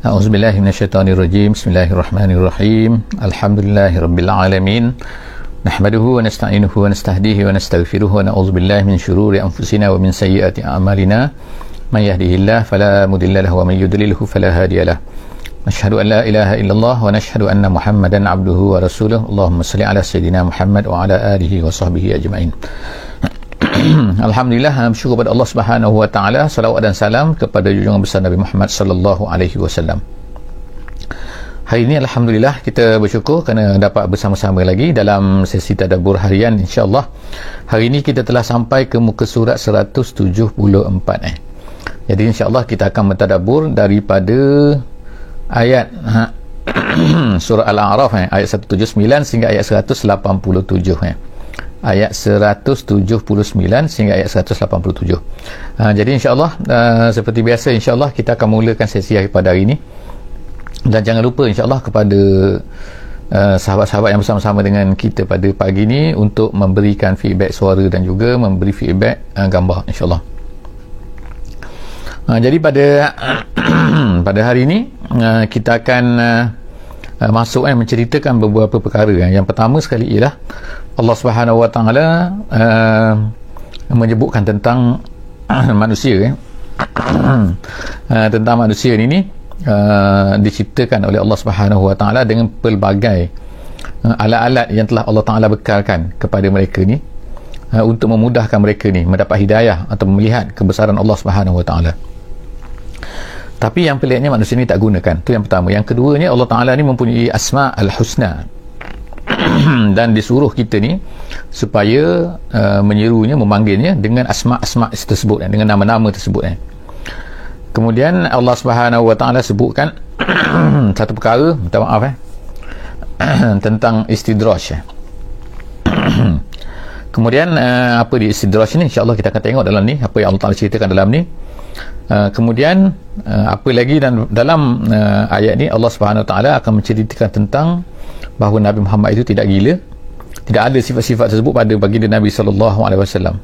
A'udzubillahi minasyaitonirrajim. Bismillahirrahmanirrahim. Alhamdulillahirabbil alamin. Nahmaduhu wa nasta'inuhu wa nastahdihi wa nastaghfiruhu wa na'udzubillahi min syururi anfusina wa min sayyiati a'malina. May yahdihillahu fala mudilla lahu wa may yudlilhu fala hadiyalah. Nashhadu an la ilaha illallah wa nashhadu anna Muhammadan 'abduhu wa rasuluhu. Allahumma shalli ala sayidina Muhammad wa ala alihi wa sahbihi ajma'in. Alhamdulillah, bersyukur kepada Allah Subhanahu wa taala, salawat dan salam kepada junjungan besar Nabi Muhammad sallallahu alaihi wasallam. Hari ini alhamdulillah kita bersyukur kerana dapat bersama-sama lagi dalam sesi tadabbur harian insya-Allah. Hari ini kita telah sampai ke muka surat 174 Jadi insya-Allah kita akan mentadabbur daripada ayat surah Al-A'raf ayat 179 sehingga ayat 187 ayat 179 sehingga ayat 187. Jadi insya-Allah seperti biasa insya-Allah kita akan mulakan sesi pada hari ini. Dan jangan lupa insya-Allah kepada sahabat-sahabat yang bersama-sama dengan kita pada pagi ini untuk memberikan feedback suara dan juga memberi feedback gambar insya-Allah. Jadi pada hari ini kita akan masuk menceritakan beberapa perkara. Yang pertama sekali ialah Allah Subhanahu wa taala menyebutkan tentang manusia tentang manusia ini diciptakan oleh Allah Subhanahu wa taala dengan pelbagai alat-alat yang telah Allah taala bekalkan kepada mereka ni untuk memudahkan mereka ni mendapat hidayah atau melihat kebesaran Allah Subhanahu wa taala. Tapi yang peliknya manusia ni tak gunakan. Tu yang pertama. Yang keduanya, Allah Ta'ala ni mempunyai asma' al-husna dan disuruh kita ni supaya menyerunya, memanggilnya dengan asma'-asma' tersebut, dengan nama-nama tersebut. Kemudian Allah Subhanahu wa Ta'ala sebutkan satu perkara, minta maaf tentang istidraj. Kemudian apa di istidraj ni, insya-Allah kita akan tengok dalam ni apa yang Allah Ta'ala ceritakan dalam ni. Kemudian apa lagi dalam ayat ni Allah Subhanahu Wa Taala akan menceritakan tentang bahawa Nabi Muhammad itu tidak gila, tidak ada sifat-sifat tersebut pada baginda Nabi sallallahu alaihi wasallam.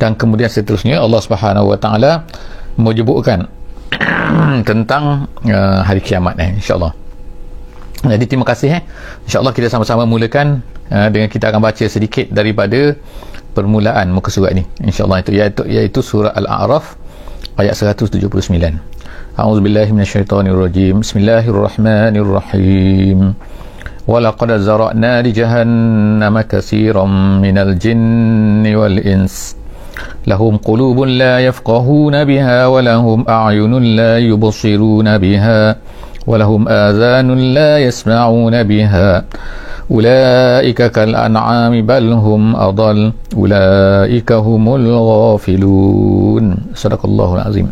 Dan kemudian seterusnya Allah Subhanahu Wa Taala menyebutkan tentang hari kiamat insya-Allah. Jadi terima kasih insya-Allah kita sama-sama mulakan dengan kita akan baca sedikit daripada permulaan muka surat ni insya-Allah, iaitu surah Al-A'raf ayat 179. A'udzubillahi minasyaitonirrajim. Bismillahirrahmanirrahim. Walaqad zara'na li jahannama katsiran minal jinni wal ins lahum qulubun la yafqahuna biha wa lahum a'yunun la yubsiruna biha wa lahum adhanun la yasma'una biha ulaika kal an'ami bal hum adall ulaika humul ghafilun. Sadaqallahul azim.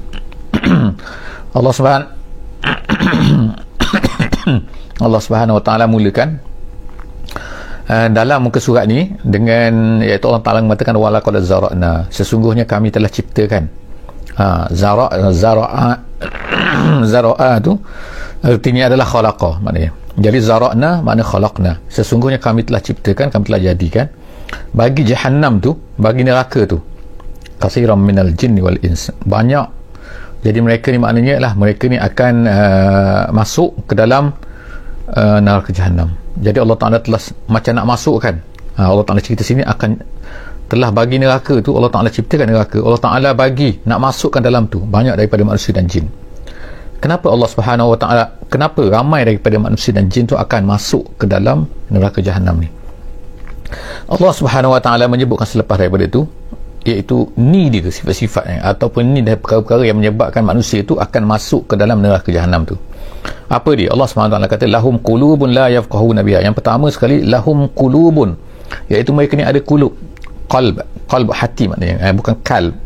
Allah Subhanahu wa taala mulakan dalam muka surat ni dengan iaitu Allah Taala mengatakan walaqad zara'na, sesungguhnya kami telah ciptakan. Zara'a tu artinya adalah khalaqa, maknanya. Jadi zara'na makna khalaqna, sesungguhnya kami telah ciptakan, kami telah jadikan bagi jahannam tu, bagi neraka tu, katsiran minal jinni wal ins, banyak. Jadi mereka ni maknanya lah mereka ni akan masuk ke dalam neraka jahannam. Jadi Allah Ta'ala telah macam nak masukkan, Allah Ta'ala cerita sini akan telah bagi neraka tu, Allah Ta'ala ciptakan neraka, Allah Ta'ala bagi nak masukkan dalam tu banyak daripada manusia dan jin. Kenapa Allah Subhanahu wa taala, kenapa ramai daripada manusia dan jin tu akan masuk ke dalam neraka jahanam ni? Allah Subhanahu wa taala menyebutkan selepas daripada itu, iaitu ni dia sifat-sifat ataupun ni dari perkara-perkara yang menyebabkan manusia itu akan masuk ke dalam neraka jahanam tu. Apa dia? Allah Subhanahu wa taala kata lahum qulubun la yafqahuna biha. Yang pertama sekali lahum qulubun, iaitu mereka ni ada qulub, qalb hati maknanya, bukan kalb.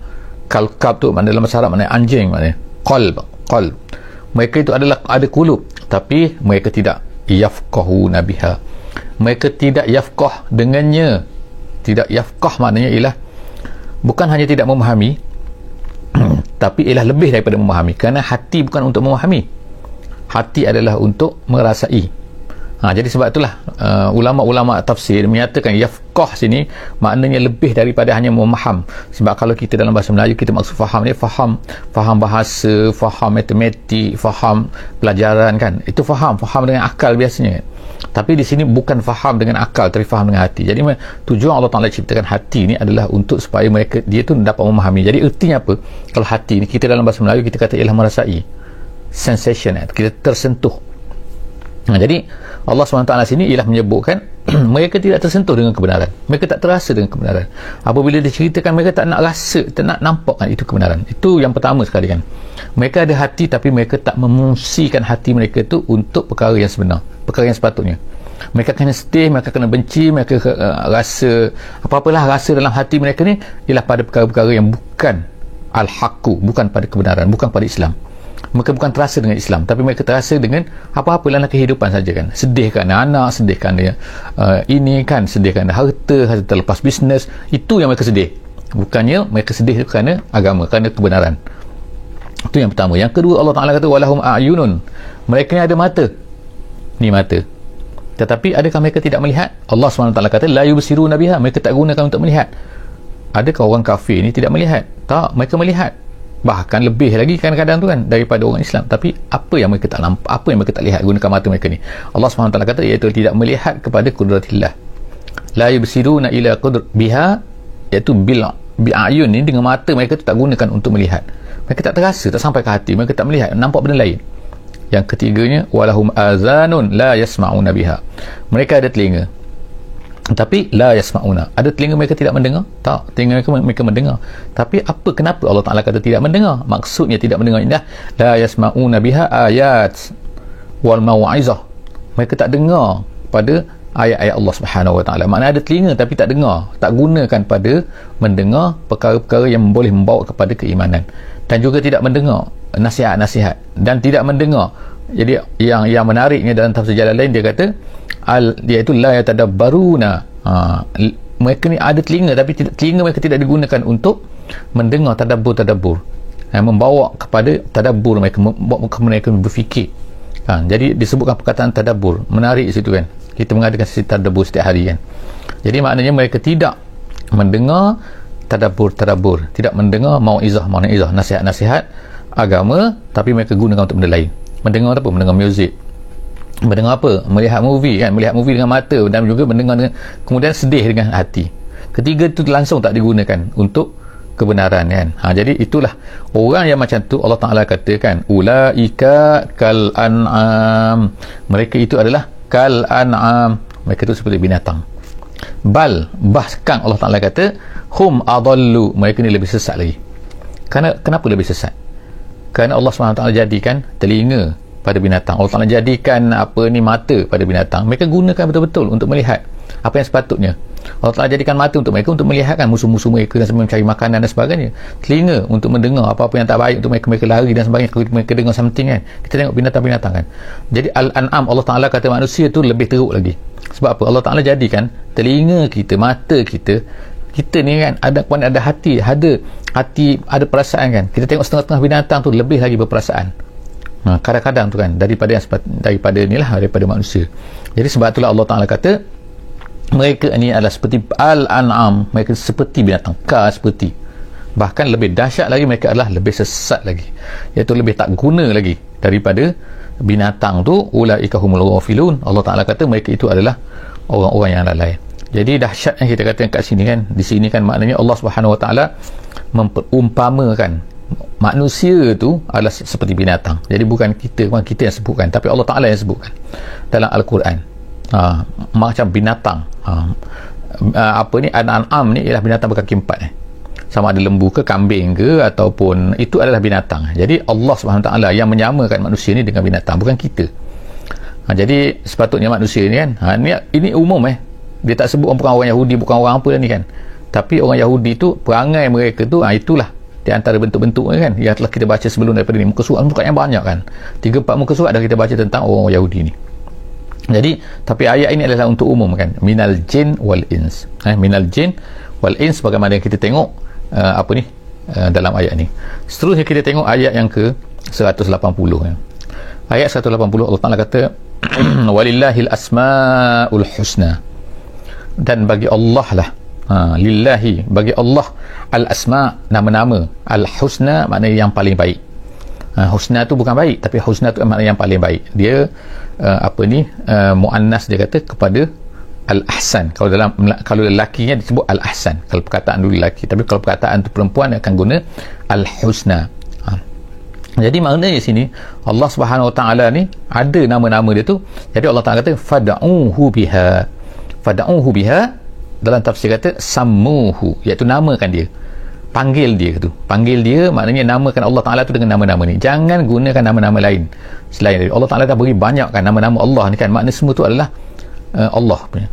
Kalb tu maknanya dalam bahasa Arab maknanya anjing, maknanya qalb. Mereka itu adalah ada qulub, tapi mereka tidak yafqahuna biha, mereka tidak yafqah dengannya. Tidak yafqah maknanya ialah bukan hanya tidak memahami tapi ialah lebih daripada memahami, kerana hati bukan untuk memahami, hati adalah untuk merasai. Jadi sebab itulah ulama-ulama tafsir menyatakan yafqah sini maknanya lebih daripada hanya memaham. Sebab kalau kita dalam bahasa Melayu kita maksud faham ni faham bahasa, faham matematik, faham pelajaran kan. Itu faham dengan akal biasanya. Tapi di sini bukan faham dengan akal, tapi faham dengan hati. Jadi tujuan Allah Taala ciptakan hati ni adalah untuk supaya dia tu dapat memahami. Jadi ertinya apa? Kalau hati ni kita dalam bahasa Melayu kita kata ialah merasai, sensation, kita tersentuh. Jadi Allah SWT sini ialah menyebutkan mereka tidak tersentuh dengan kebenaran, mereka tak terasa dengan kebenaran. Apabila diceritakan mereka tak nak rasa, tak nak nampak kan itu kebenaran. Itu yang pertama sekali kan. Mereka ada hati tapi mereka tak memungsikan hati mereka tu untuk perkara yang sebenar, perkara yang sepatutnya. Mereka kena sedih, mereka kena benci, mereka rasa apa-apalah rasa dalam hati mereka ni ialah pada perkara-perkara yang bukan al-haqqu, bukan pada kebenaran, bukan pada Islam. Mereka bukan terasa dengan Islam, tapi mereka terasa dengan apa-apa dalam kehidupan saja kan. Sedih kerana anak, sedih kerana ini kan, sedih kerana harta terlepas bisnes. Itu yang mereka sedih, bukannya mereka sedih kerana agama, kerana kebenaran. Itu yang pertama. Yang kedua, Allah Ta'ala kata walahum a'yunun, mereka ni ada mata, ni mata, tetapi adakah mereka tidak melihat? Allah SWT kata la yubsiruna biha, mereka tak gunakan untuk melihat. Adakah orang kafir ni tidak melihat? Tak, mereka melihat, bahkan lebih lagi kadang-kadang tu kan daripada orang Islam. Tapi apa yang mereka tak nampak, apa yang mereka tak lihat gunakan mata mereka ni? Allah SWT kata iaitu tidak melihat kepada kudratillah. La yubsiruna ila qudr biha, iaitu bi'ayun ni dengan mata mereka tu tak gunakan untuk melihat. Mereka tak terasa, tak sampai ke hati, mereka tak melihat, nampak benda lain. Yang ketiganya walahum azanun la yasma'una biha, mereka ada telinga tapi la yasma'una, ada telinga mereka tidak mendengar. Tak, telinga mereka mendengar, tapi kenapa Allah Ta'ala kata tidak mendengar? Maksudnya tidak mendengar ini la yasma'una biha ayat wal mau'izah, mereka tak dengar pada ayat-ayat Allah Subhanahu Wa Ta'ala. Maknanya ada telinga tapi tak dengar, tak gunakan pada mendengar perkara-perkara yang boleh membawa kepada keimanan, dan juga tidak mendengar nasihat-nasihat, dan tidak mendengar. Jadi yang menariknya dalam tafsir Jalalain dia kata iaitu la yatadabbaruna, mereka ni ada telinga tapi telinga mereka tidak digunakan untuk mendengar tadabbur, membawa kepada tadabbur mereka, membawa mereka berfikir. Jadi disebutkan perkataan tadabbur, menarik situ kan, kita mengadakan sesi tadabbur setiap hari kan. Jadi maknanya mereka tidak mendengar tadabbur, tidak mendengar mau'izah, nasihat-nasihat agama, tapi mereka gunakan untuk benda lain. Mendengar apa? Mendengar muzik. Mendengar apa? Melihat movie kan, melihat movie dengan mata, dan juga mendengar dengan, kemudian sedih dengan hati. Ketiga itu langsung tak digunakan untuk kebenaran kan. Jadi itulah orang yang macam tu Allah Ta'ala katakan ulaika kal an'am, mereka itu adalah kal an'am, mereka itu seperti binatang. Bahkan Allah Ta'ala kata hum adallu, mereka ni lebih sesat lagi. Kenapa lebih sesat? Kerana Allah SWT jadikan telinga pada binatang, Allah Ta'ala jadikan mata pada binatang, mereka gunakan betul-betul untuk melihat apa yang sepatutnya. Allah Ta'ala jadikan mata untuk mereka untuk melihatkan musuh-musuh mereka dan sebagainya, mencari makanan dan sebagainya. Telinga untuk mendengar apa-apa yang tak baik, untuk mereka lari dan sebagainya. Kalau mereka dengar something kan, kita tengok binatang-binatang kan. Jadi Al-An'am, Allah Ta'ala kata manusia tu lebih teruk lagi. Sebab apa? Allah Ta'ala jadikan telinga kita, mata kita ni kan ada hati, ada perasaan kan. Kita tengok setengah-setengah binatang tu lebih lagi berperasaan. Kadang-kadang tu kan daripada manusia. Jadi sebab itulah Allah Ta'ala kata mereka ni adalah seperti al-an'am, mereka seperti binatang, seperti, bahkan lebih dahsyat lagi, mereka adalah lebih sesat lagi, iaitu lebih tak guna lagi daripada binatang tu. Ulaika humul ghafilun, Allah Ta'ala kata mereka itu adalah orang-orang yang lalai. Jadi dahsyatnya kita kata kat sini kan, di sini kan maknanya Allah Subhanahu Wa Ta'ala memperumpamakan manusia tu adalah seperti binatang. Jadi bukan kita yang sebutkan, tapi Allah Ta'ala yang sebutkan dalam Al-Quran. Macam binatang, Al-An'am ni ialah binatang berkaki empat, sama ada lembu ke, kambing ke, ataupun itu adalah binatang. Jadi Allah Subhanahu Wa Ta'ala yang menyamakan manusia ni dengan binatang, bukan kita. Jadi sepatutnya manusia ni kan, ini umum dia tak sebut bukan orang Yahudi, bukan orang apa ni kan, tapi orang Yahudi tu perangai mereka tu itulah di antara bentuk-bentuk kan yang telah kita baca sebelum daripada ni. Muka surat yang banyak kan, 3-4 muka surat dah kita baca tentang orang Yahudi ni. Jadi tapi ayat ini adalah untuk umum kan, minal jin wal ins, minal jin wal ins, bagaimana kita tengok dalam ayat ni. Seterusnya kita tengok ayat yang ke 180 kan. Ayat 180 Allah Ta'ala kata walillahil asmaul husna, dan bagi Allah lah, lillahi, bagi Allah, al asma, nama-nama, al husna maknanya yang paling baik. Husna tu bukan baik, tapi husna tu maknanya yang paling baik. Dia muannas, dia kata kepada al ahsan. Kalau lelakinya disebut al ahsan, kalau perkataan dulu lelaki, tapi kalau perkataan tu perempuan dia akan guna al husna. Jadi maknanya sini Allah Subhanahu Wa Taala ni ada nama-nama dia tu. Jadi Allah Taala kata fad'uhu biha. Fad'uhu biha, dalam tafsir kata sammuhu, iaitu namakan dia, panggil dia tu. Panggil dia maknanya namakan Allah Taala tu dengan nama-nama ni. Jangan gunakan nama-nama lain selain dia. Allah Taala dah beri banyak kan nama-nama Allah ni kan. Makna semua tu adalah Allah punya.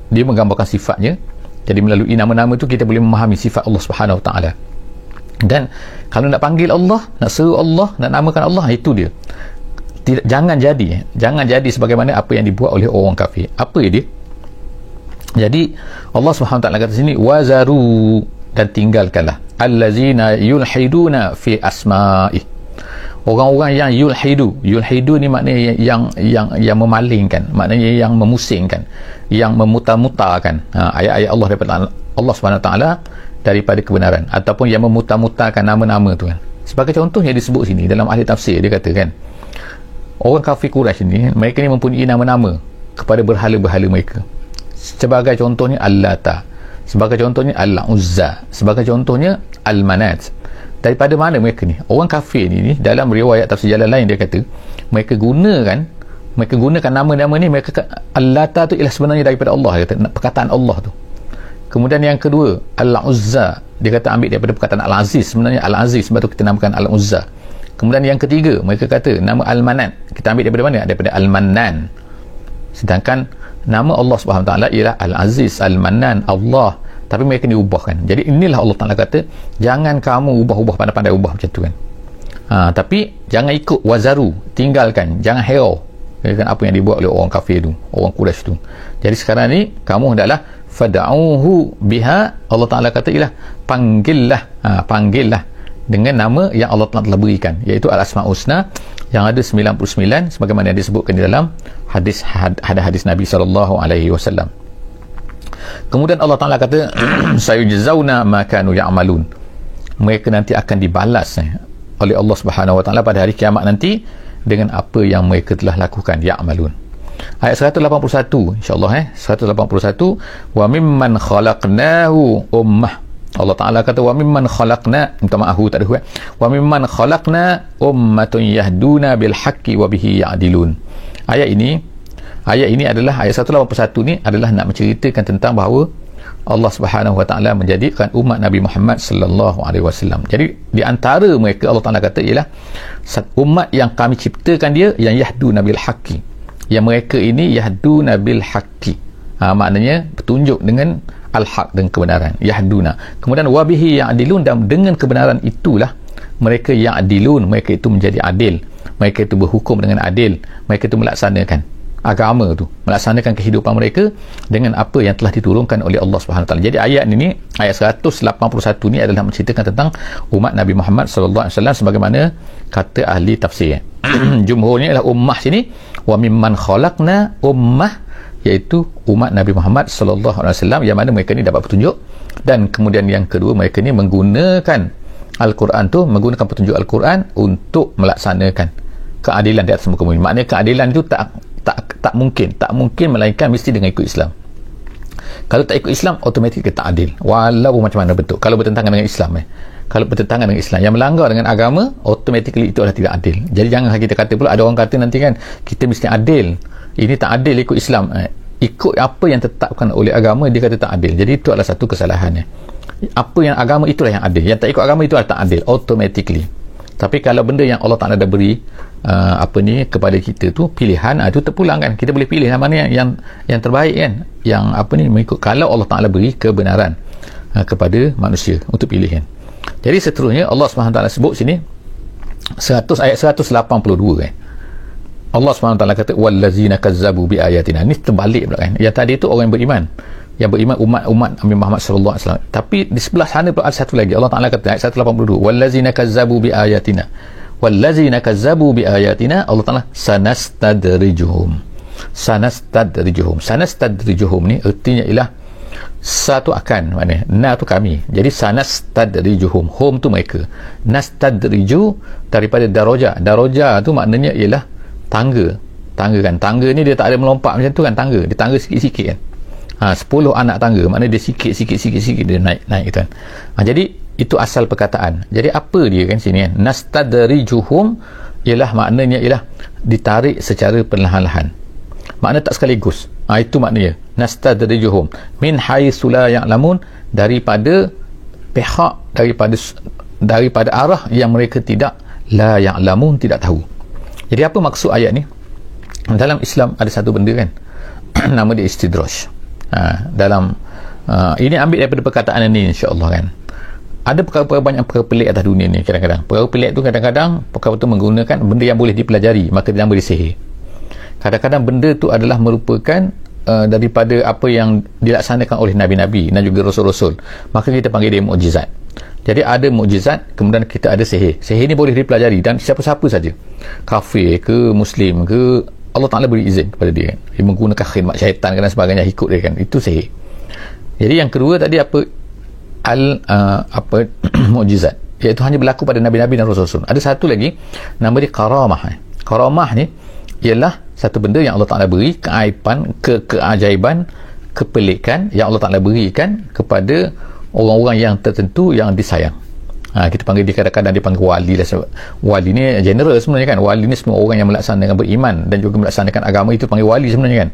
Dia menggambarkan sifatnya. Jadi melalui nama-nama tu kita boleh memahami sifat Allah Subhanahu Wa Taala. Dan kalau nak panggil Allah, nak seru Allah, nak namakan Allah, itu dia. Jangan jadi sebagaimana apa yang dibuat oleh orang kafir. Apa dia? Jadi Allah SWT kata sini wazaru, dan tinggalkanlah allazina yulhiduna fi asma'i, orang-orang yang yulhidu ni maknanya yang memalingkan, maknanya yang memusingkan, yang memutar-mutarkan ayat-ayat Allah daripada Allah SWT daripada kebenaran, ataupun yang memutar-mutarkan nama-nama tu kan. Sebagai contoh yang disebut sini dalam ahli tafsir, dia kata kan, orang kafir Quraisy ni, mereka ni mempunyai nama-nama kepada berhala-berhala mereka. Sebagai contohnya Al-Lata, sebagai contohnya Al-Uzza, sebagai contohnya Al-Manat. Daripada mana mereka ni? Orang kafir ni dalam riwayat tafsir jalan lain dia kata mereka gunakan nama-nama ni, mereka Al-Lata tu ialah sebenarnya daripada Allah, dia kata, perkataan Allah tu. Kemudian yang kedua Al-Uzza, dia kata ambil daripada perkataan Al-Aziz, sebenarnya Al-Aziz, sebab tu kita namakan Al-Uzza. Kemudian yang ketiga mereka kata nama Al-Manat, kita ambil daripada mana? Daripada Al-Mannan. Sedangkan nama Allah SWT ialah Al-Aziz, Al-Mannan, Allah, tapi mereka diubahkan. Jadi inilah Allah Ta'ala kata jangan kamu ubah-ubah, pandai-pandai ubah macam tu kan. Tapi jangan ikut, wazaru, tinggalkan, jangan hero kan apa yang dibuat oleh orang kafir tu, orang Quraisy tu. Jadi sekarang ni kamu hendaklah fad'uhu biha, Allah Ta'ala kata ialah panggillah dengan nama yang Allah telah berikan, iaitu Al-Asma'ul Husna yang ada 99 sebagaimana yang disebutkan di dalam hadis Nabi SAW. Kemudian Allah Ta'ala kata sayujzauna ma kanu ya'malun, mereka nanti akan dibalas oleh Allah Subhanahu Wa Ta'ala pada hari kiamat nanti dengan apa yang mereka telah lakukan, ya'malun. Ayat 181 insyaAllah 181, wa mimman khalaqnahu ummah, Allah Ta'ala kata wa mimman khalaqna, minta ma'ahu tak ada wa mimman khalaqna ummatun yahduna bil haqqi wa bihi ya'dilun. Ayat ini adalah ayat 181 ni adalah nak menceritakan tentang bahawa Allah Subhanahu Wa Ta'ala menjadikan umat Nabi Muhammad sallallahu alaihi wasallam. Jadi di antara mereka Allah Ta'ala kata ialah umat yang kami ciptakan dia yang yahduna bil haqqi, yang mereka ini yahduna bil haqqi, maknanya petunjuk dengan al-haq, dengan kebenaran, yahduna. Kemudian wabihi ya'dilun, dan dengan kebenaran itulah mereka ya'dilun, mereka itu menjadi adil, mereka itu berhukum dengan adil, mereka itu melaksanakan agama tu, melaksanakan kehidupan mereka dengan apa yang telah diturunkan oleh Allah Subhanahu Wa Taala. Jadi ayat ini, ayat 181 ni adalah menceritakan tentang umat Nabi Muhammad sallallahu alaihi wasallam sebagaimana kata ahli tafsir. Jumhurnya ialah ummah sini, wa mimman khalaqna ummah, iaitu umat Nabi Muhammad sallallahu alaihi wasallam yang mana mereka ni dapat petunjuk. Dan kemudian yang kedua, mereka ni menggunakan Al-Quran tu, menggunakan petunjuk Al-Quran untuk melaksanakan keadilan di atas muka bumi. Maknanya keadilan itu tak mungkin melainkan mesti dengan ikut Islam. Kalau tak ikut Islam, automatik kita tak adil, walaupun macam mana bentuk. Kalau bertentangan dengan Islam kalau bertentangan dengan Islam, yang melanggar dengan agama, automatically itu adalah tidak adil. Jadi jangan kita kata pula, ada orang kata nanti kan kita mesti adil, ini tak adil ikut Islam, ikut apa yang ditetapkan oleh agama dia kata tak adil. Jadi itu adalah satu kesalahannya. Apa yang agama itulah yang adil, yang tak ikut agama itu adalah tak adil automatically. Tapi kalau benda yang Allah Ta'ala dah beri kepada kita tu pilihan, itu terpulang kan, kita boleh pilih mana yang terbaik kan, yang mengikut, kalau Allah Ta'ala beri kebenaran kepada manusia untuk pilih kan. Jadi seterusnya Allah SWT sebut sini ayat 182 kan, Allah SWT kata wallazina kazzabu bi ayatina. Ni terbalik pula kan, yang tadi tu orang yang beriman umat Nabi Muhammad sallallahu alaihi wasallam. Tapi di sebelah sana pula ada satu lagi, Allah Taala kata ayat 182 wallazina kazzabu bi ayatina, wallazina kazzabu biayatina, Allah Ta'ala sanastadrijuhum ni artinya ialah satu akan, maknanya na tu kami, jadi sanastadrijuhum, hum tu mereka, nastadriju daripada daraja tu maknanya ialah tangga kan, tangga ni dia tak ada melompat macam tu kan, dia tangga sikit-sikit kan, 10 anak tangga, maknanya dia sikit dia naik kan. Jadi itu asal perkataan. Jadi apa dia kan sini kan, nastadrijuhum ialah maknanya ialah ditarik secara perlahan-lahan, makna tak sekaligus. Itu maknanya nastadrijuhum min haitsu la ya'lamun, daripada pihak, daripada arah yang mereka tidak la ya'lamun, tidak tahu. Jadi apa maksud ayat ni? Dalam Islam ada satu benda kan, nama dia istidraj. Ini ambil daripada perkataan ini, insya-Allah kan. Ada banyak perkara pelik atas dunia ni. Kadang-kadang perkara pelik tu, kadang-kadang perkara tu menggunakan benda yang boleh dipelajari, maka dinama dia sihir. Kadang-kadang benda tu adalah merupakan daripada apa yang dilaksanakan oleh Nabi-Nabi dan juga Rasul-Rasul, maka kita panggil dia mukjizat. Jadi ada mukjizat, kemudian kita ada sihir. Sihir ni boleh dipelajari dan siapa-siapa saja, kafir ke Muslim ke, Allah Ta'ala beri izin kepada dia kan. Dia menggunakan khidmat syaitan dan sebagainya, ikut dia kan, itu sihir. Jadi yang kedua tadi apa mukjizat, iaitu hanya berlaku pada Nabi-Nabi dan Rasul-Rasul. Ada satu lagi nama dia karamah. Karamah ni ialah satu benda yang Allah Ta'ala beri, keajaiban, kepelikan yang Allah Ta'ala berikan kepada orang-orang yang tertentu yang disayang. Kita panggil dia, kadang-kadang dipanggil wali lah. Wali ni general sebenarnya kan, wali ni semua orang yang melaksanakan beriman dan juga melaksanakan agama, itu panggil wali sebenarnya kan.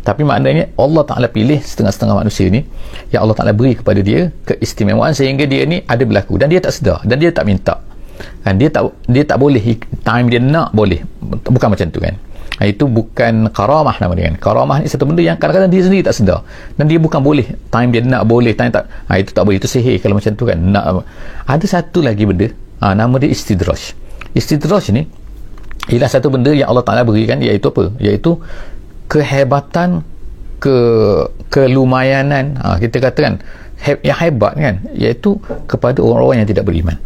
Tapi maknanya Allah Ta'ala pilih setengah-setengah manusia ni yang Allah Ta'ala beri kepada dia keistimewaan sehingga dia ni ada berlaku dan dia tak sedar dan dia tak minta kan, dia tak boleh time dia nak boleh, bukan macam tu kan. Itu bukan karamah nama dia kan. Karamah ni satu benda yang kadang-kadang dia sendiri tak sedar dan dia bukan boleh, time dia nak boleh, time tak, itu tak boleh, itu sihir kalau macam tu kan. Ada satu lagi benda, nama dia istidraj. Istidraj ni ialah satu benda yang Allah Ta'ala berikan, iaitu apa? Iaitu kehebatan, kelumayanan, kita katakan yang hebat kan, iaitu kepada orang-orang yang tidak beriman.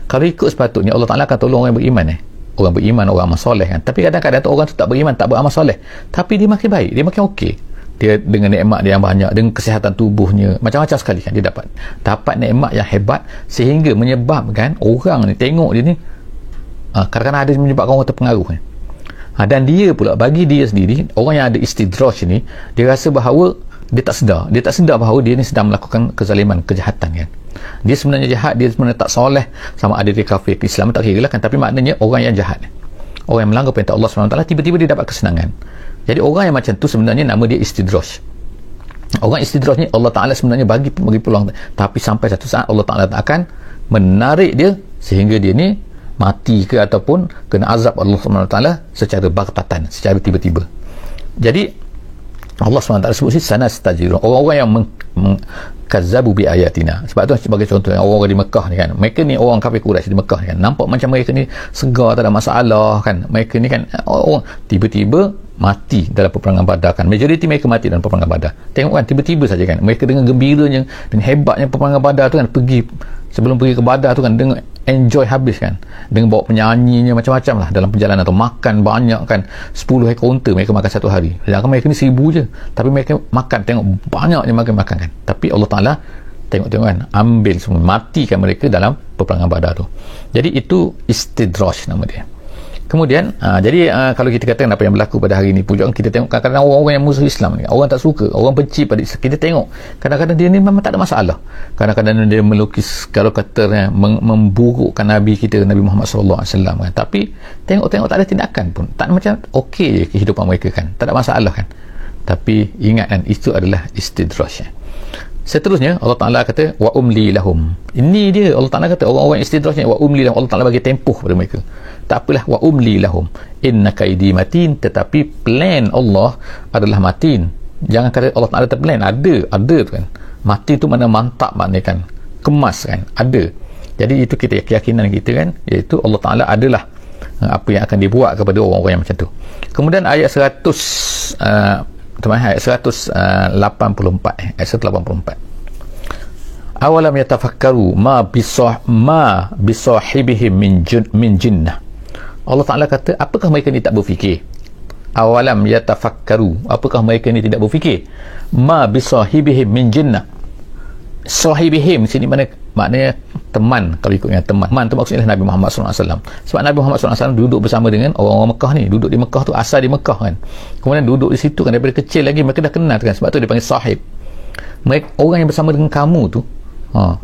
Kalau ikut sepatutnya Allah Ta'ala akan tolong orang yang beriman orang beriman, orang amal soleh kan. Tapi kadang-kadang orang tu tak beriman, tak beramal soleh, tapi dia makin baik, dia makin okey, dia dengan nikmat dia yang banyak, dengan kesihatan tubuhnya, macam-macam sekali kan, dia dapat nikmat yang hebat sehingga menyebabkan orang ni tengok dia ni, kadang-kadang ada menyebabkan orang terpengaruh kan. Dan dia pula, bagi dia sendiri, orang yang ada istidraj ni, dia rasa bahawa dia tak sedar bahawa dia ni sedang melakukan kezaliman, kejahatan kan. Dia sebenarnya jahat, dia sebenarnya tak soleh, sama ada dia kafir ke Islam tak kira lah kan, tapi maknanya orang yang jahat, orang yang melanggar perintah Allah SWT, tiba-tiba dia dapat kesenangan. Jadi orang yang macam tu sebenarnya nama dia istidraj. Orang istidraj ni Allah Ta'ala sebenarnya bagi peluang, tapi sampai satu saat Allah Ta'ala akan menarik dia sehingga dia ni mati ke ataupun kena azab Allah SWT secara baghtatan, secara tiba-tiba. Jadi Allah SWT sebut sini sanastadrijuhum, orang-orang yang kazzabu bi ayatina. Sebab tu sebagai contoh, orang-orang di Mekah ni kan, mereka ni orang kafir Quraisy di Mekah ni kan, nampak macam mereka ni segar, tak ada masalah kan, mereka ni kan orang tiba-tiba mati dalam peperangan Badar kan, majoriti mereka mati dalam peperangan Badar. Tengok kan, tiba-tiba saja kan, mereka dengan gembiranya, dengan hebatnya peperangan Badar tu kan, sebelum pergi ke Badar tu kan, dengan enjoy habis kan, dengan bawa penyanyinya macam-macam lah dalam perjalanan tu, makan banyak kan, 10 ekor unta mereka makan satu hari, sedangkan mereka ni 1000 je, tapi mereka makan, tengok banyaknya makan kan. Tapi Allah Ta'ala tengok kan, ambil semua, matikan mereka dalam peperangan Badar tu. Jadi itu istidraj nama dia. Kemudian kalau kita katakan apa yang berlaku pada hari ini pun, kita tengok kadang-kadang orang-orang yang musuh Islam ni, orang tak suka, orang benci pada Islam, kita tengok kadang-kadang dia ni memang tak ada masalah, kadang-kadang dia melukis, kalau kata memburukkan Nabi kita, Nabi Muhammad SAW kan, tapi tengok-tengok tak ada tindakan pun, tak macam okey kehidupan mereka kan, tak ada masalah kan. Tapi ingat kan, itu adalah istidraj. Seterusnya Allah Ta'ala kata wa umli lahum. Ini dia Allah Ta'ala kata orang-orang istidraj ni, wa umli lahum, Allah Ta'ala bagi tempoh pada mereka. Tak apalah, wa umli lahum inna kaidi matin, tetapi plan Allah adalah matin. Jangan kata Allah Ta'ala terplan, ada tu kan. Mati tu mana mantap, maknanya kan kemas kan, ada. Jadi itu kita keyakinan kita kan, iaitu Allah Ta'ala adalah apa yang akan dibuat kepada orang-orang yang macam tu. Kemudian ayat 100 ayat 184 ayat 184, awalam yatafakkaru ma bisahibihim min jinnah Allah Ta'ala kata, apakah mereka ni tak berfikir? Awalam yatafakkaru, apakah mereka ni tidak berfikir? Ma bisahibihim min jinnah. Sahibihim sini maknanya teman, kalau ikutnya teman tu maksudnya Nabi Muhammad SAW. Sebab Nabi Muhammad SAW duduk bersama dengan orang-orang Mekah ni, duduk di Mekah tu, asal di Mekah kan, kemudian duduk di situ kan, daripada kecil lagi mereka dah kenal kan, sebab tu dia panggil sahib. Mereka, orang yang bersama dengan kamu tu,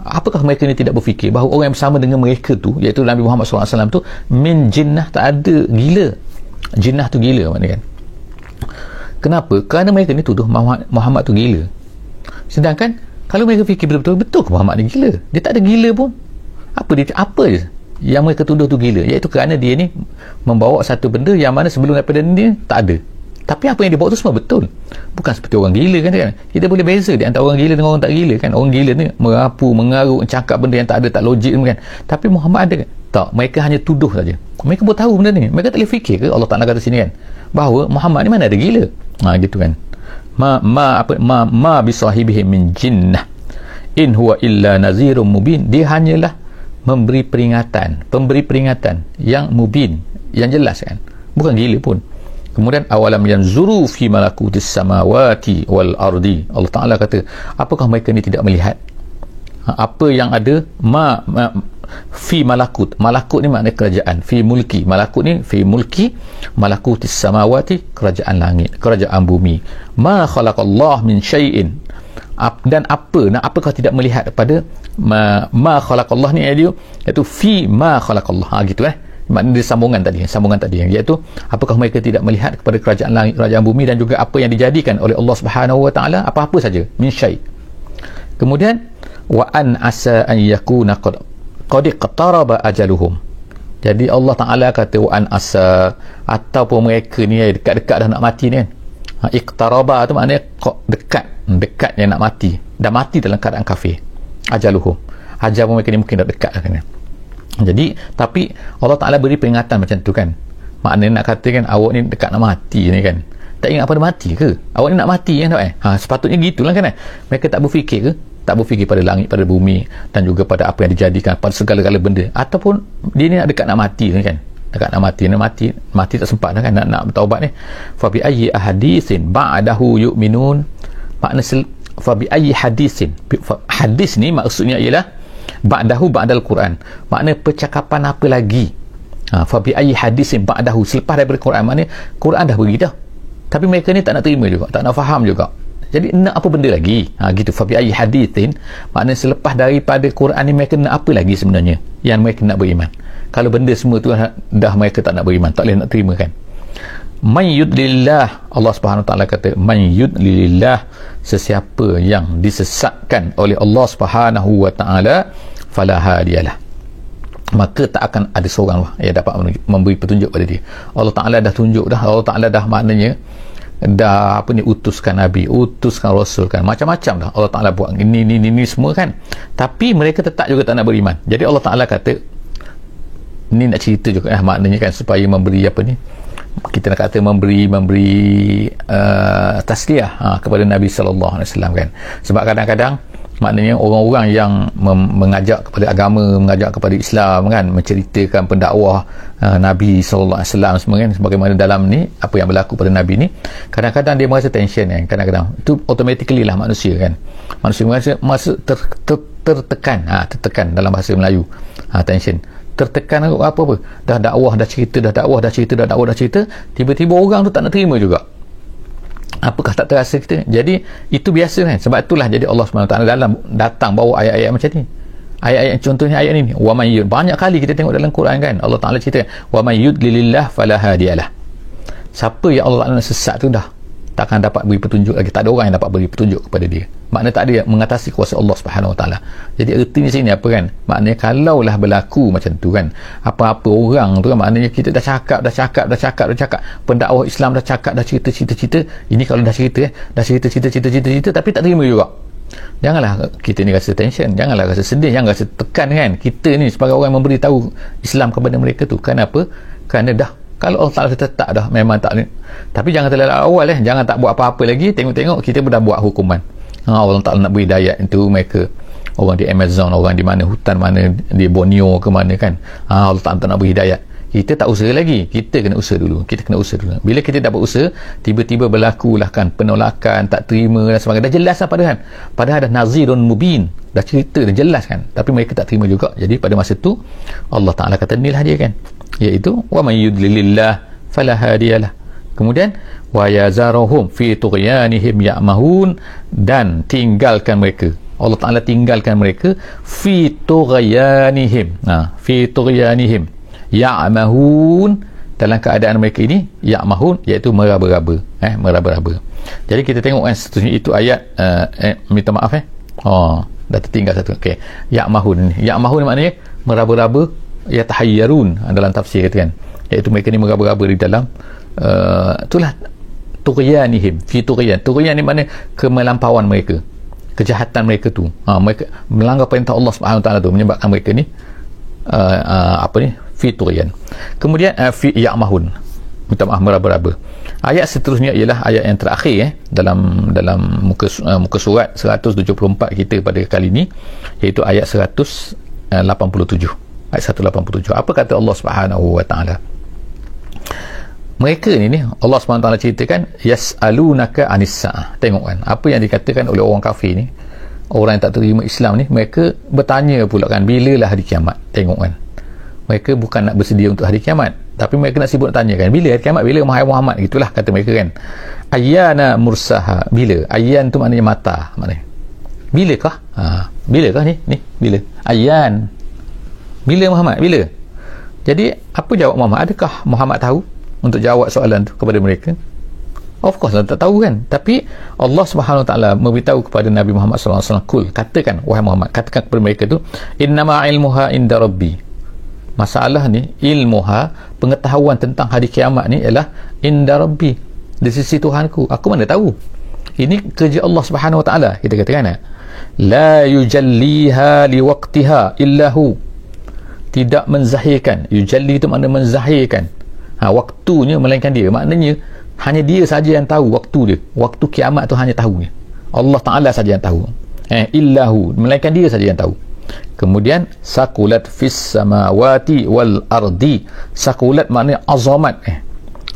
apakah mereka ni tidak berfikir bahawa orang yang bersama dengan mereka tu, iaitu Nabi Muhammad SAW tu, min jinnah, tak ada gila. Jinnah tu gila maknanya kan. Kenapa? Kerana mereka ni tuduh Muhammad tu gila. Sedangkan kalau mereka fikir betul ke Muhammad ni gila? Dia tak ada gila pun. Apa je yang mereka tuduh tu gila? Iaitu kerana dia ni membawa satu benda yang mana sebelum daripada dia tak ada. Tapi apa yang dia bawa tu semua betul. Bukan seperti orang gila kan. Kita boleh beza di antara orang gila dengan orang tak gila kan. Orang gila ni merapu, mengaruk, cakap benda yang tak ada, tak logik kan. Tapi Muhammad ada kan? Tak. Mereka hanya tuduh saja. Mereka pun tahu benda ni. Mereka tak boleh fikir ke Allah Ta'ala kata sini kan, bahawa Muhammad ni mana ada gila. Gitu kan. Ma bisahibihi min jinnah in huwa illa nazirun mubin. Dia hanyalah pemberi peringatan yang mubin, yang jelas kan, bukan gila pun. Kemudian awalam yanzuru fi malakutis samawati wal ardi, Allah Ta'ala kata, apakah mereka ni tidak melihat apa yang ada fi malakut ni makna kerajaan, fi mulki, malakut ni fi mulki, malakutis samawati kerajaan langit, kerajaan bumi, ma khalaqallah min syai'in, dan apakah tidak melihat pada ma khalaqallah ni iaitu fi ma khalaqallah, gitu maknanya sambungan tadi iaitu apakah mereka tidak melihat kepada kerajaan langit, kerajaan bumi, dan juga apa yang dijadikan oleh Allah Subhanahu wa Ta'ala, apa-apa saja, min syai'. Kemudian wa an asa an yakuna qad iqtaraba ajaluhum. Jadi Allah Ta'ala kata wa an asa, ataupun mereka ni dekat-dekat dah nak mati ni kan. Iqtaraba tu maknanya dekat yang nak mati, dah mati dalam keadaan kafir. Ajaluhum, ajal mereka ni mungkin dah dekat dah kan. Jadi tapi Allah Ta'ala beri peringatan macam tu kan, maknanya nak katakan awak ni dekat nak mati ni kan, tak ingat pada mati ke? Awak ni nak mati kan tak sepatutnya gitulah kan. Mereka tak berfikir ke? Tak berfikir pada langit, pada bumi, dan juga pada apa yang dijadikan, pada segala-gala benda. Ataupun dia ni nak dekat nak mati kan, dekat nak mati tak sempat dah kan, nak bertaubat ni. Fa bi ayyi ahaditsin ba'dahu yu'minun, makna fa bi ayyi hadisin, hadis ni maksudnya ialah ba'dahu ba'dal Quran, makna percakapan apa lagi. Fa bi ayyi hadisin ba'dahu, selepas daripada Quran, makna Quran dah beri dah, tapi mereka ni tak nak terima juga, tak nak faham juga. Jadi nak apa benda lagi? Gitu. Fa bi ayyi hadithin, makna selepas daripada Quran ni mereka nak apa lagi sebenarnya yang mereka nak beriman? Kalau benda semua tu dah mereka tak nak beriman, tak boleh nak terima kan. Man yudlillah, Allah Subhanahu Wa Ta'ala kata, man yudlillah, sesiapa yang disesatkan oleh Allah Subhanahu Wa Ta'ala, fala hadiyalah, maka tak akan ada seorang yang dapat memberi petunjuk pada dia. Allah Ta'ala dah tunjuk dah, Allah Ta'ala dah maknanya dah utuskan Nabi, utuskan Rasul kan, macam-macam dah Allah Ta'ala buat ini semua kan, tapi mereka tetap juga tak nak beriman. Jadi Allah Ta'ala kata, ni nak cerita juga maknanya kan, supaya memberi kita nak kata memberi tasliyah kepada Nabi SAW kan. Sebab kadang-kadang maknanya orang-orang yang mengajak kepada agama, mengajak kepada Islam kan, menceritakan pendakwah Nabi SAW semua kan, sebagaimana dalam ni apa yang berlaku pada Nabi ni, kadang-kadang dia merasa tension kan, kadang-kadang itu automatically lah manusia kan, manusia merasa tertekan dalam bahasa Melayu, tension, tertekan apa dah dakwah dah cerita, tiba-tiba orang tu tak nak terima juga. Apakah tak terasa kita? Jadi itu biasa kan. Sebab itulah jadi Allah SWT dalam datang bawa ayat-ayat macam ni, ayat-ayat contohnya ayat ni, wa may yud, banyak kali kita tengok dalam Quran kan, Allah Ta'ala cerita wa may yudlilillah fala hadiyalah, siapa yang Allah Ta'ala sesat tu dah takkan dapat beri petunjuk lagi, tak ada orang yang dapat beri petunjuk kepada dia, maknanya tak ada yang mengatasi kuasa Allah Subhanahu Wa Ta'ala. Jadi ertinya sini apa kan, maknanya kalaulah berlaku macam tu kan, apa-apa orang tu kan, maknanya kita dah cakap, pendakwah Islam dah cakap, dah cerita, ini kalau dah cerita tapi tak terima juga, janganlah kita ni rasa tension, janganlah rasa sedih, jangan rasa tekan kan. Kita ni sebagai orang yang memberitahu Islam kepada mereka tu, kenapa? Kerana dah, kalau Allah Ta'ala kata tak dah, memang tak ni. Tapi jangan terlalu awal jangan tak buat apa-apa lagi, tengok-tengok kita pun dah buat hukuman. Allah Ta'ala nak beri hidayat itu mereka, orang di Amazon, orang di mana, hutan mana, di Borneo ke mana kan, Allah Ta'ala tak nak beri hidayat. Kita tak usaha lagi, kita kena usaha dulu. Bila kita dapat usaha, tiba-tiba berlakulah kan penolakan, tak terima dan sebagainya. Dah jelas lah padahal dah nazirun mubin, dah cerita, dah jelas kan, tapi mereka tak terima juga. Jadi pada masa tu Allah Ta'ala kata inilah dia kan, iaitu wa may yudlilillah fala hadiyalah. Kemudian wa yazaruhum fi tughyanihim ya'mahun, dan tinggalkan mereka, Allah Ta'ala tinggalkan mereka fi tughyanihim, fi tughyanihim ya'mahun, dalam keadaan mereka ini ya'mahun, iaitu meraba-raba, meraba-raba. Jadi kita tengok kan seterusnya itu ayat minta maaf dah tertinggal satu. Okey, ya'mahun maknanya meraba-raba, yatahayyarun dalam tafsir kata kan, iaitu mereka ni meraba-raba di dalam itulah tughyanihim, fi tughyan ni maknanya kemelampauan mereka, kejahatan mereka tu, mereka melanggar perintah Allah Subhanahu Wa Taala tu, menyebabkan mereka ni fi tughyan. Kemudian fi ya'mahun, minta maaf, meraba-raba. Ayat seterusnya ialah ayat yang terakhir dalam muka surat 174 kita pada kali ini, iaitu ayat 187. Ayat 187. Apa kata Allah Subhanahu Wa Taala? Mereka ni Allah Subhanahu Wa Taala ceritakan yas'alunaka anis sa'ah. Tengok kan apa yang dikatakan oleh orang kafir ni, orang yang tak terima Islam ni, mereka bertanya pula kan, bilalah hari kiamat. Tengok kan, mereka bukan nak bersedia untuk hari kiamat, tapi mereka nak sibuk nak tanya kan, bila hari kiamat, bila Muhammad, gitulah kata mereka kan. Ayyana mursaha, bila, ayyan tu maknanya mata, maknanya bilakah, bilakah ni bila, ayyan, bila Muhammad, bila. Jadi apa jawab Muhammad? Adakah Muhammad tahu untuk jawab soalan tu kepada mereka? Of course tak tahu kan. Tapi Allah Subhanahu Wa Taala memberitahu kepada Nabi Muhammad sallallahu alaihi wasallam, kul, katakan wahai Muhammad, katakan kepada mereka tu, innama ilmuha inda rabbi. Masalah ni, ilmuha, pengetahuan tentang hari kiamat ni ialah inda rabbi, di sisi Tuhanku. Aku mana tahu. Ini kerja Allah Subhanahu Wa Taala. Kita katakan la yujalliha liwaqtiha illahu, tidak menzahirkan. Yujalli itu makna menzahirkan waktunya melainkan dia. Maknanya hanya dia saja yang tahu waktu dia, waktu kiamat tu hanya tahu dia, Allah Ta'ala saja yang tahu. Illahu, melainkan dia saja yang tahu. Kemudian sakulat fis samawati wal ardi. Sakulat maknanya azamat.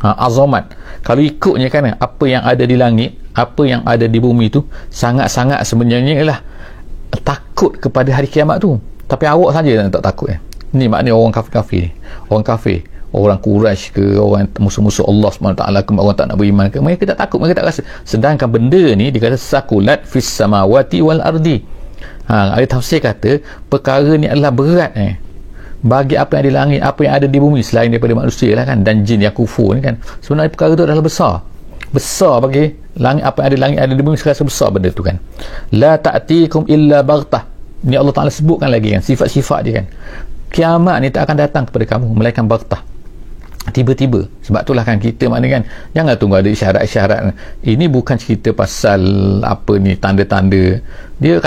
Azamat, kalau ikutnya kan, apa yang ada di langit, apa yang ada di bumi tu sangat-sangat sebenarnya ialah takut kepada hari kiamat tu, tapi awak saja yang tak takut. Ni maknanya orang kafir-kafir ni, orang kafir, orang Quraisy ke, orang musuh-musuh Allah SWT ke, orang tak nak beriman ke, mereka tak takut, mereka tak rasa. Sedangkan benda ni dikata sakulat fis samawati wal ardi. Ada tafsir kata perkara ni adalah berat bagi apa yang ada di langit, apa yang ada di bumi selain daripada manusia lah kan, dan jin yang kufur ni kan. Sebenarnya perkara tu adalah besar bagi langit, apa yang ada di langit, ada di bumi, serasa besar benda tu kan. La ta'tikum illa baghtah. Ni Allah Ta'ala sebutkan lagi kan sifat-sifat dia kan, kiamat ni tak akan datang kepada kamu melainkan baghtah, tiba-tiba. Sebab itulah kan kita maknanya kan, jangan tunggu ada isyarat-isyarat. Ini bukan cerita pasal apa ni, tanda-tanda dia.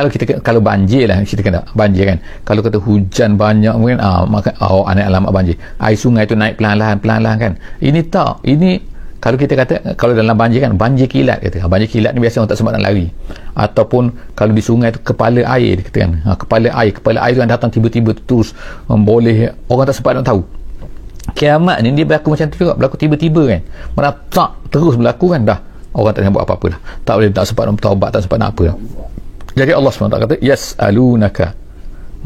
Kalau banjir lah, kita kena banjir kan, kalau kata hujan banyak mungkin maka anak alamat banjir, air sungai tu naik perlahan-lahan kan. Ini tak, ini kalau kita kata, kalau dalam banjir kan, banjir kilat kata. Banjir kilat ni biasa orang tak sempat nak lari. Ataupun kalau di sungai tu kepala air kata kan, kepala air tu kan datang tiba-tiba terus, boleh orang tak sempat nak tahu. Kiamat ni dia berlaku macam tu juga, berlaku tiba-tiba kan, mana tak terus berlaku kan, dah orang tak boleh buat apa-apa dah, tak boleh, tak sempat nak bertaubat, tak sempat nak apa dah. Jadi Allah SWT kata yas'alunaka,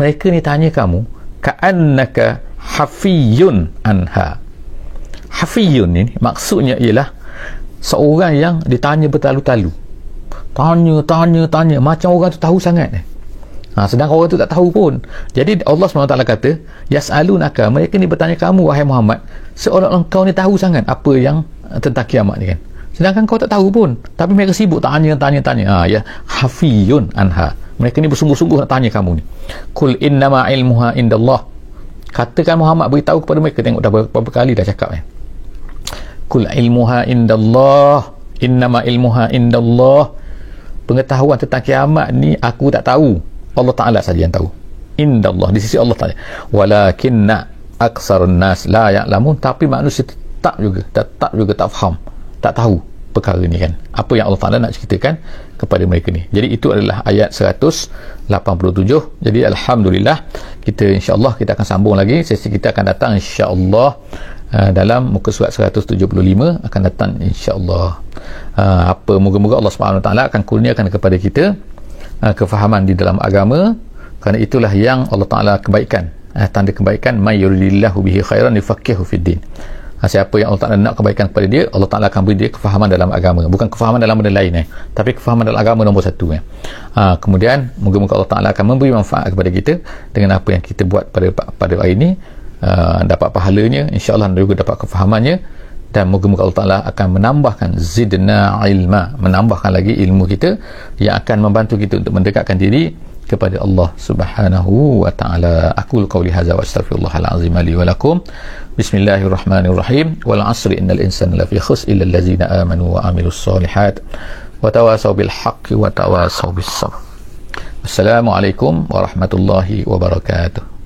mereka ni tanya kamu, ka'annaka hafiyun anha. Hafiyun ni maksudnya ialah seorang yang ditanya bertalu-talu, tanya macam orang tu tahu sangat sedangkan orang tu tak tahu pun. Jadi Allah SWT kata yas'alunaka, mereka ni bertanya kamu wahai Muhammad, seolah-olah kau ni tahu sangat apa yang tentang kiamat ni kan, sedangkan kau tak tahu pun, tapi mereka sibuk tanya. Ya hafiyun anha, mereka ni bersungguh-sungguh nak tanya kamu ni. Kul innama ilmuha indallah, katakan Muhammad, beritahu kepada mereka. Tengok dah berapa kali dah cakap kan, kul ilmuha indallah, innama ilmuha indallah, pengetahuan tentang kiamat ni aku tak tahu, Allah Ta'ala saja yang tahu. Indallah, di sisi Allah Ta'ala. Walakinna aksarun nas la ya'lamun, tapi manusia tetap juga tak faham, tak tahu. perkara ni kan, apa yang Allah Ta'ala nak ceritakan kepada mereka ni. Jadi itu adalah ayat 187. Jadi alhamdulillah, kita insya-Allah kita akan sambung lagi, sesi kita akan datang insya-Allah dalam muka surat 175 akan datang insya-Allah. Moga-moga Allah Subhanahu Wa Taala akan kurniakan kepada kita kefahaman di dalam agama, kerana itulah yang Allah Ta'ala kebaikan, tanda kebaikan, may yuridillahu bihi khairan yufaqihu fid din. Siapa yang Allah Ta'ala nak kebaikan kepada dia, Allah Ta'ala akan beri dia kefahaman dalam agama, bukan kefahaman dalam benda lain tapi kefahaman dalam agama nombor satu. Kemudian moga-moga Allah Ta'ala akan memberi manfaat kepada kita dengan apa yang kita buat pada hari ini, dapat pahalanya insya-Allah, dan juga dapat kefahamannya, dan moga-moga Allah Ta'ala akan menambahkan zidna ilma, menambahkan lagi ilmu kita yang akan membantu kita untuk mendekatkan diri kepada Allah Subhanahu wa Ta'ala. Aqulu qawli hadza wa astaghfirullahal azim li wa lakum. Bismillahirrahmanirrahim. Wal 'asri innal insana lafi khusr illa allazina amanu wa 'amilus solihat wa tawasaw bil haqqi wa tawasaw bis sabr. Assalamualaikum warahmatullahi wabarakatuh.